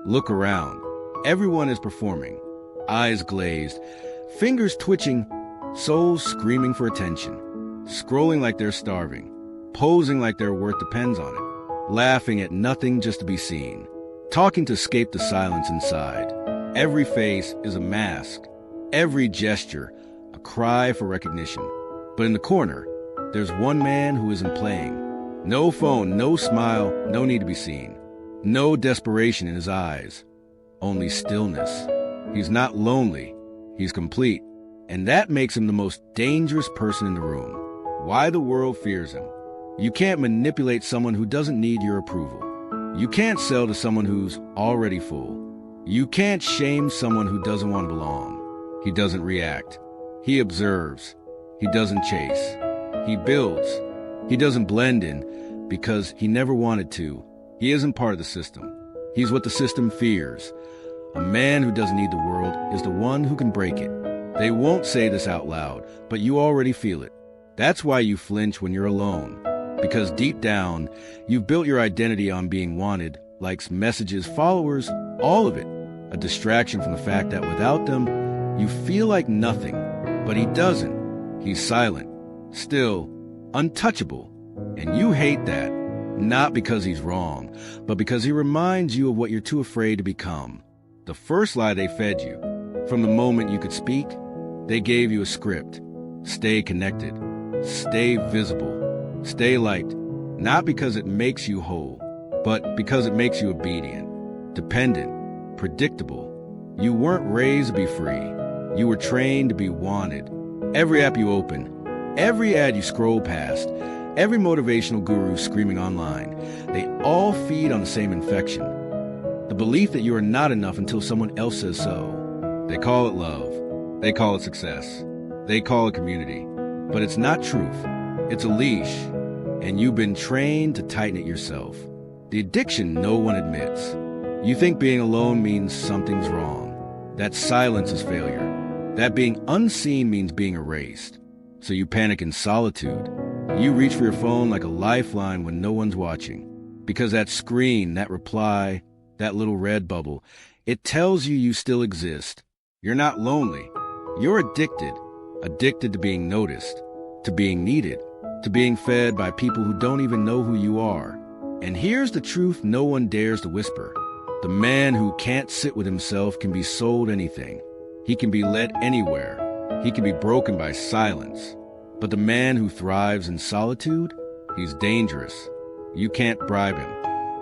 Look around. Everyone is performing. Eyes glazed, fingers twitching, souls screaming for attention. Scrolling like they're starving. Posing like their worth depends on it. Laughing at nothing just to be seen. Talking to escape the silence inside. Every face is a mask. Every gesture, a cry for recognition. But in the corner, there's one man who isn't playing. No phone, no smile, no need to be seen. No desperation in his eyes. Only stillness. He's not lonely. He's complete. And that makes him the most dangerous person in the room. Why the world fears him. You can't manipulate someone who doesn't need your approval. You can't sell to someone who's already full. You can't shame someone who doesn't want to belong. He doesn't react. He observes. He doesn't chase. He builds. He doesn't blend in because he never wanted to. He isn't part of the system. He's what the system fears. A man who doesn't need the world is the one who can break it. They won't say this out loud, but you already feel it. That's why you flinch when you're alone. Because deep down, you've built your identity on being wanted, likes, messages, followers, all of it. A distraction from the fact that without them, you feel like nothing. But he doesn't. He's silent, still, untouchable. And you hate that, not because he's wrong, but because he reminds you of what you're too afraid to become. The first lie they fed you, from the moment you could speak, they gave you a script. Stay connected. Stay visible. Stay liked. Not because it makes you whole, but because it makes you obedient, dependent, predictable. You weren't raised to be free. You were trained to be wanted. Every app you open, every ad you scroll past, every motivational guru screaming online, they all feed on the same infection. The belief that you are not enough until someone else says so. They call it love. They call it success. They call it community. But it's not truth. It's a leash. And you've been trained to tighten it yourself. The addiction no one admits. You think being alone means something's wrong. That silence is failure. That being unseen means being erased. So you panic in solitude. You reach for your phone like a lifeline when no one's watching. Because that screen, that reply, that little red bubble, it tells you still exist. You're not lonely. You're addicted. Addicted to being noticed, to being needed, to being fed by people who don't even know who you are. And here's the truth no one dares to whisper. The man who can't sit with himself can be sold anything. He can be led anywhere. He can be broken by silence. But the man who thrives in solitude, he's dangerous. You can't bribe him.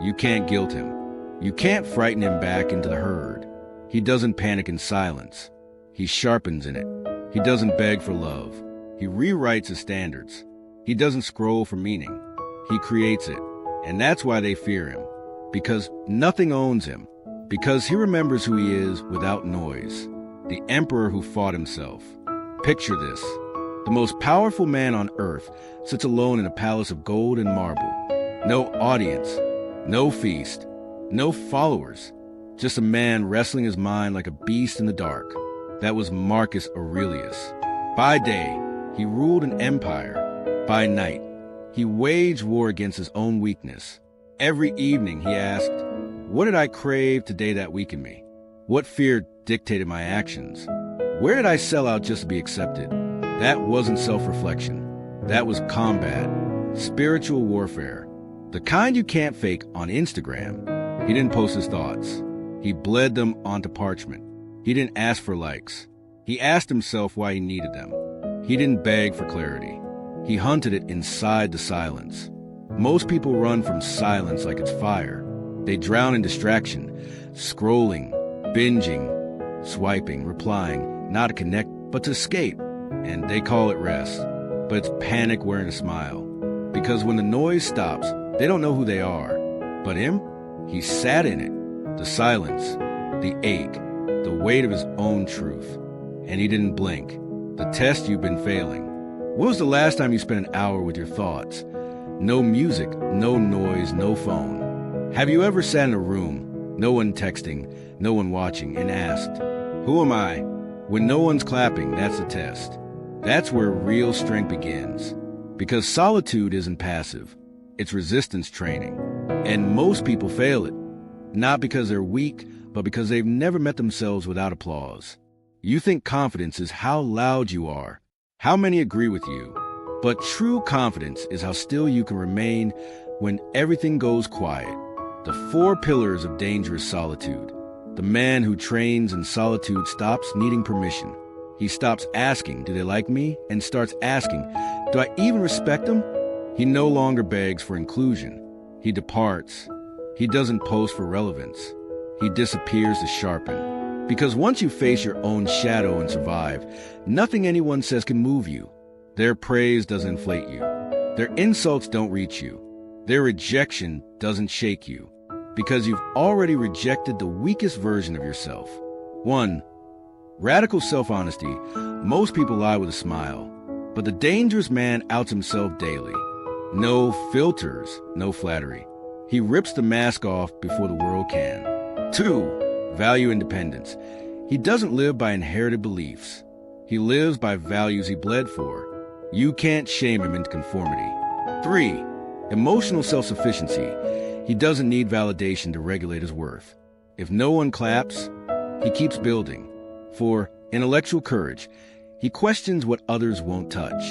You can't guilt him. You can't frighten him back into the herd. He doesn't panic in silence. He sharpens in it. He doesn't beg for love. He rewrites his standards. He doesn't scroll for meaning. He creates it. And that's why they fear him. Because nothing owns him. Because he remembers who he is without noise. The emperor who fought himself. Picture this. The most powerful man on earth sits alone in a palace of gold and marble. No audience. No feast. No followers. Just a man wrestling his mind like a beast in the dark. That was Marcus Aurelius. By day, he ruled an empire. By night, he waged war against his own weakness. Every evening, he asked, what did I crave today that weakened me? What fear dictated my actions? Where did I sell out just to be accepted? That wasn't self-reflection. That was combat, spiritual warfare. The kind you can't fake on Instagram. He didn't post his thoughts. He bled them onto parchment. He didn't ask for likes. He asked himself why he needed them. He didn't beg for clarity. He hunted it inside the silence. Most people run from silence like it's fire. They drown in distraction, scrolling, binging, swiping, replying, not to connect, but to escape. And they call it rest. But it's panic wearing a smile. Because when the noise stops, they don't know who they are. But him? He sat in it. The silence, the ache, the weight of his own truth. And he didn't blink. The test you've been failing. When was the last time you spent an hour with your thoughts? No music, no noise, no phone. Have you ever sat in a room, no one texting, no one watching, and asked, who am I? When no one's clapping, that's the test. That's where real strength begins. Because solitude isn't passive. It's resistance training. And most people fail it. Not because they're weak, but because they've never met themselves without applause. You think confidence is how loud you are, how many agree with you. But true confidence is how still you can remain when everything goes quiet. The 4 pillars of dangerous solitude. The man who trains in solitude stops needing permission. He stops asking, do they like me? And starts asking, do I even respect them? He no longer begs for inclusion. He departs. He doesn't pose for relevance. He disappears to sharpen. Because once you face your own shadow and survive, nothing anyone says can move you. Their praise doesn't inflate you. Their insults don't reach you. Their rejection doesn't shake you. Because you've already rejected the weakest version of yourself. 1. Radical self-honesty. Most people lie with a smile. But the dangerous man outs himself daily. No filters, no flattery. He rips the mask off before the world can. 2. Value independence. He doesn't live by inherited beliefs. He lives by values he bled for. You can't shame him into conformity. 3. Emotional self-sufficiency. He doesn't need validation to regulate his worth. If no one claps, he keeps building. 4. Intellectual courage. He questions what others won't touch.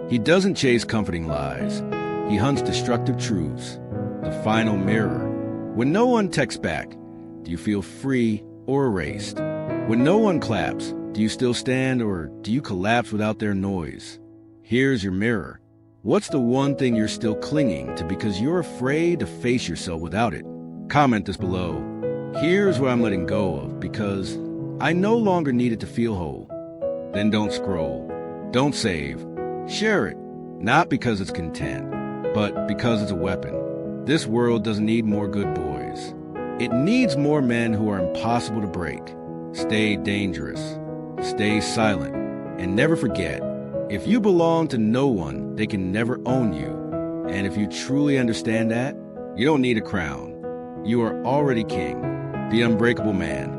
He doesn't chase comforting lies. He hunts destructive truths. The final mirror. When no one texts back, do you feel free or erased? When no one claps, do you still stand or do you collapse without their noise? Here's your mirror. What's the one thing you're still clinging to because you're afraid to face yourself without it? Comment this below. Here's what I'm letting go of because I no longer need it to feel whole. Then don't scroll. Don't save. Share it. Not because it's content, but because it's a weapon. This world doesn't need more good boys. It needs more men who are impossible to break. Stay dangerous. Stay silent. And never forget, if you belong to no one, they can never own you. And if you truly understand that, you don't need a crown. You are already king, the unbreakable man.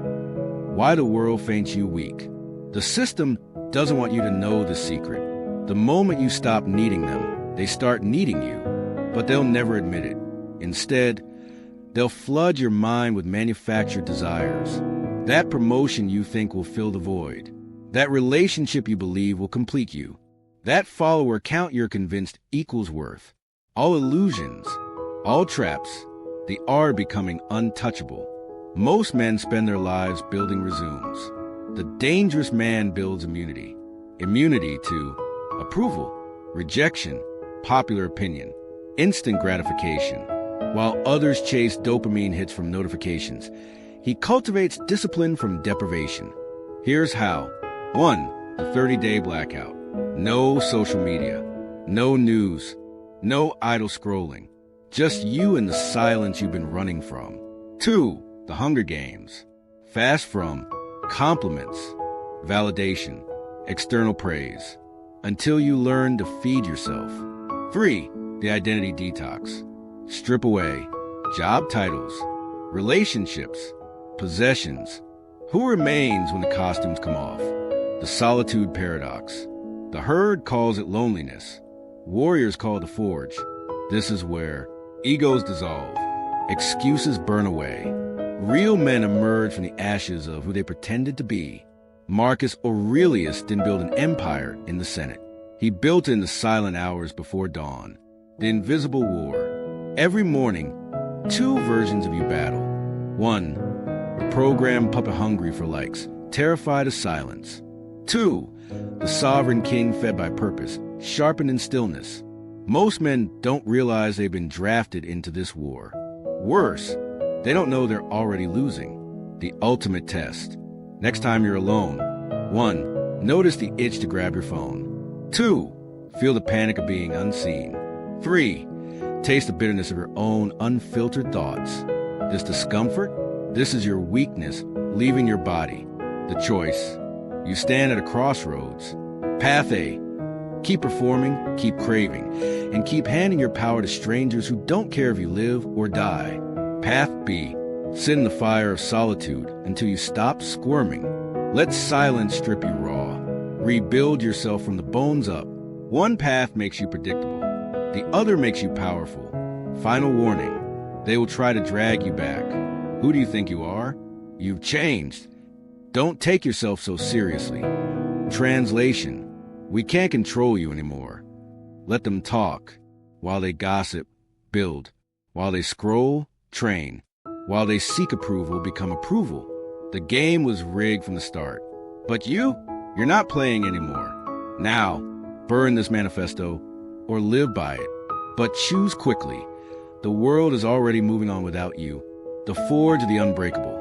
Why the world faints you weak. The system doesn't want you to know the secret. The moment you stop needing them, they start needing you. But they'll never admit it. Instead, they'll flood your mind with manufactured desires. That promotion you think will fill the void. That relationship you believe will complete you. That follower count you're convinced equals worth. All illusions, all traps, they are becoming untouchable. Most men spend their lives building resumes. The dangerous man builds immunity. Immunity to approval, rejection, popular opinion, instant gratification. While others chase dopamine hits from notifications, he cultivates discipline from deprivation. Here's how. 1. The 30-day blackout. No social media. No news. No idle scrolling. Just you and the silence you've been running from. 2. The Hunger Games. Fast from compliments, validation, external praise, until you learn to feed yourself. 3. The identity detox. Strip away job titles, relationships, possessions. Who remains when the costumes come off? The solitude paradox. The herd calls it loneliness. Warriors call it the forge. This is where egos dissolve, excuses burn away. Real men emerge from the ashes of who they pretended to be. Marcus Aurelius didn't build an empire in the Senate. He built it in the silent hours before dawn. The invisible war. Every morning, 2 versions of you battle. 1, the programmed puppet hungry for likes, terrified of silence. 2, the sovereign king fed by purpose, sharpened in stillness. Most men don't realize they've been drafted into this war. Worse, they don't know they're already losing. The ultimate test. Next time you're alone. 1, notice the itch to grab your phone. 2, feel the panic of being unseen. 3, taste the bitterness of your own unfiltered thoughts. This discomfort, this is your weakness leaving your body. The choice. You stand at a crossroads. Path A. Keep performing, keep craving, and keep handing your power to strangers who don't care if you live or die. Path B. Sit in the fire of solitude until you stop squirming. Let silence strip you raw. Rebuild yourself from the bones up. One path makes you predictable. The other makes you powerful. Final warning. They will try to drag you back. Who do you think you are? you've changed. Don't take yourself so seriously. Translation: we can't control you anymore. Let them talk. While they gossip, build. While they scroll, train. While they seek approval, become approval. The game was rigged from the start. But you're not playing anymore. Now, burn this manifesto or live by it. But choose quickly. The world is already moving on without you. The forge of the unbreakable.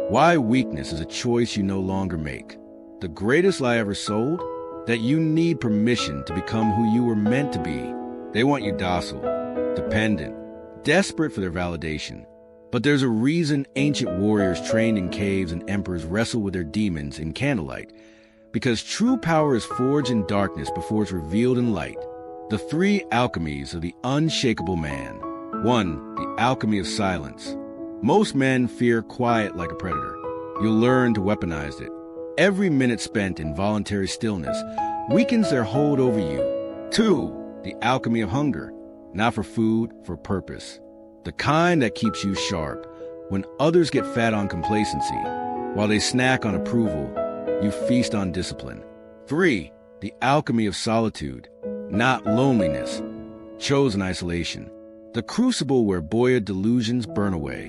Why weakness is a choice you no longer make. The greatest lie ever sold? That you need permission to become who you were meant to be. They want you docile, dependent, desperate for their validation. But there's a reason ancient warriors trained in caves and emperors wrestle with their demons in candlelight. Because true power is forged in darkness before it's revealed in light. The three alchemies of the unshakable man. 1. The alchemy of silence. Most men fear quiet like a predator. You'll learn to weaponize it. Every minute spent in voluntary stillness weakens their hold over you. 2. The alchemy of hunger. Not for food, for purpose. The kind that keeps you sharp. When others get fat on complacency, while they snack on approval, you feast on discipline. 3. The alchemy of solitude. Not loneliness. Chosen isolation. The crucible where boyhood delusions burn away.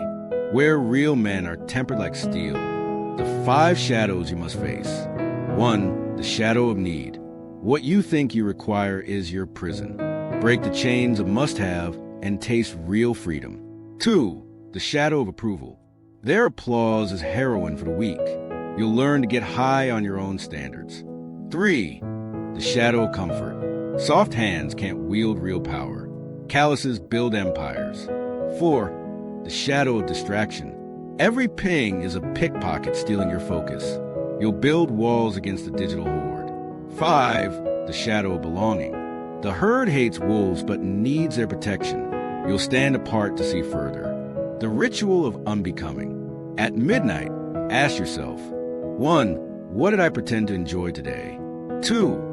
Where real men are tempered like steel. The 5 shadows you must face. 1. The shadow of need. What you think you require is your prison. Break the chains of must-have and taste real freedom. 2. The shadow of approval. Their applause is heroin for the weak. You'll learn to get high on your own standards. 3. The shadow of comfort. Soft hands can't wield real power. Calluses build empires. 4. The shadow of distraction. Every ping is a pickpocket stealing your focus. You'll build walls against the digital horde. 5. The shadow of belonging. The herd hates wolves but needs their protection. You'll stand apart to see further. The ritual of unbecoming. At midnight, ask yourself, 1. What did I pretend to enjoy today? 2.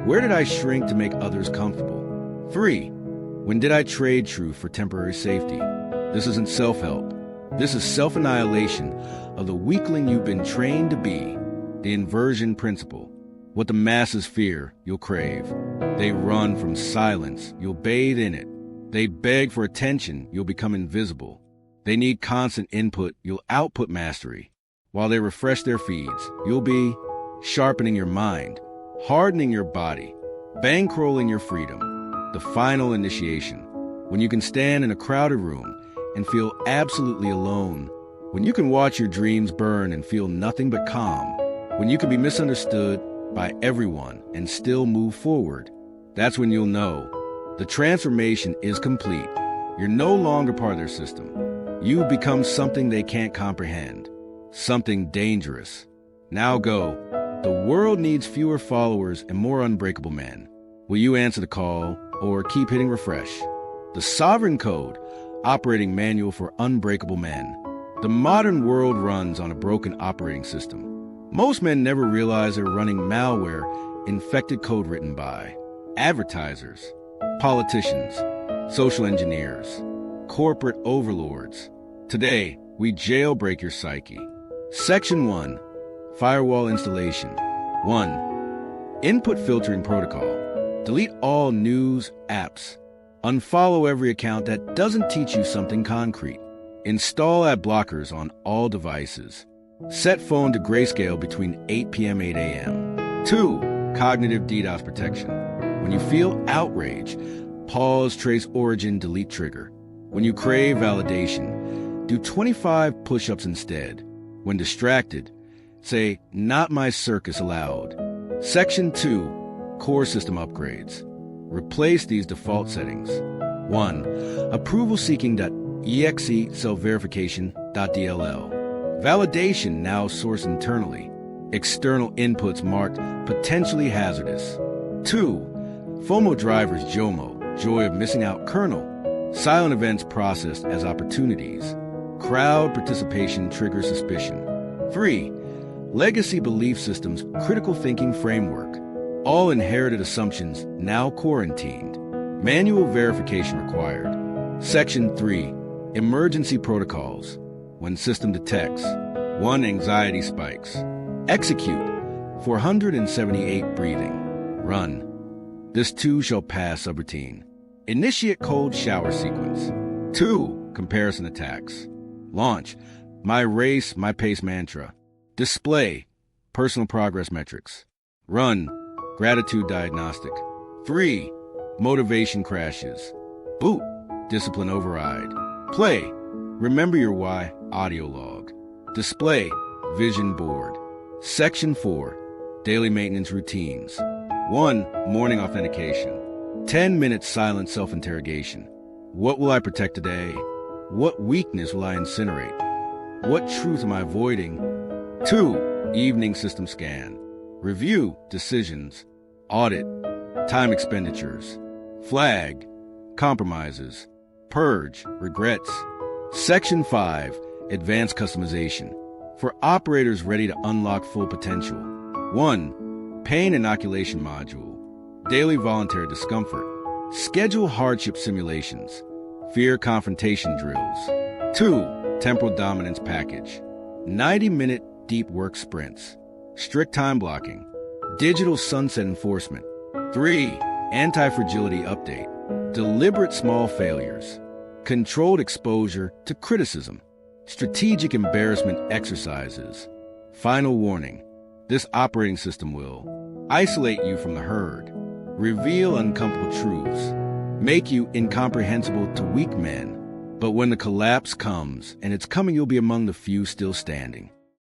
Where did I shrink to make others comfortable? 3. When did I trade truth for temporary safety? This isn't self-help. This is self-annihilation of the weakling you've been trained to be. The inversion principle. What the masses fear, you'll crave. They run from silence, you'll bathe in it. They beg for attention, you'll become invisible. They need constant input, you'll output mastery. While they refresh their feeds, you'll be sharpening your mind, hardening your body, bankrolling your freedom. The final initiation. When you can stand in a crowded room and feel absolutely alone. When you can watch your dreams burn and feel nothing but calm. When you can be misunderstood by everyone and still move forward. That's when you'll know the transformation is complete. You're no longer part of their system. You've become something they can't comprehend. Something dangerous. Now go. The world needs fewer followers and more unbreakable men. Will you answer the call or keep hitting refresh? The Sovereign Code, operating manual for unbreakable men. The modern world runs on a broken operating system. Most men never realize they're running malware, infected code written by advertisers, politicians, social engineers, corporate overlords. Today, we jailbreak your psyche. Section 1. Firewall installation. 1. Input filtering protocol. Delete all news apps. Unfollow every account that doesn't teach you something concrete. Install ad blockers on all devices. Set phone to grayscale between 8 p.m. 8 a.m. 2. Cognitive DDoS protection. When you feel outrage, pause, trace origin, delete trigger. When you crave validation, do 25 push-ups instead. When distracted, say, "Not my circus" aloud. Section 2. Core system upgrades. Replace these default settings. 1. Approval-seeking.exe self-verification.dll. Validation now sourced internally. External inputs marked potentially hazardous. 2. FOMO drivers JOMO, joy of missing out kernel. Silent events processed as opportunities. Crowd participation triggers suspicion. 3. Legacy belief systems critical thinking framework. All inherited assumptions now quarantined. Manual verification required. Section 3. Emergency protocols. When system detects. 1 anxiety spikes. Execute 478 breathing. Run. This too shall pass subroutine. Initiate cold shower sequence. 2 comparison attacks. Launch my race, my pace mantra. Display personal progress metrics. Run gratitude diagnostic. 3 motivation crashes. Boot discipline override. Play remember your why audio log. Display vision board. Section 4 daily maintenance routines. 1 morning authentication. 10 minutes silent self-interrogation. What will I protect today? What weakness will I incinerate? What truth am I avoiding? 2 evening system scan. Review decisions. Audit time expenditures. Flag compromises. Purge regrets. Section 5 advanced customization. For operators ready to unlock full potential. 1 pain inoculation module. Daily voluntary discomfort. Schedule hardship simulations. Fear confrontation drills. 2 temporal dominance package. 90-minute deep work sprints. Strict time blocking. Digital sunset enforcement. 3 anti-fragility update. Deliberate small failures. Controlled exposure to criticism. Strategic embarrassment exercises. Final warning. This operating system will isolate you from the herd, reveal uncomfortable truths, make you incomprehensible to weak men. But when the collapse comes, and it's coming, you'll be among the few still standing.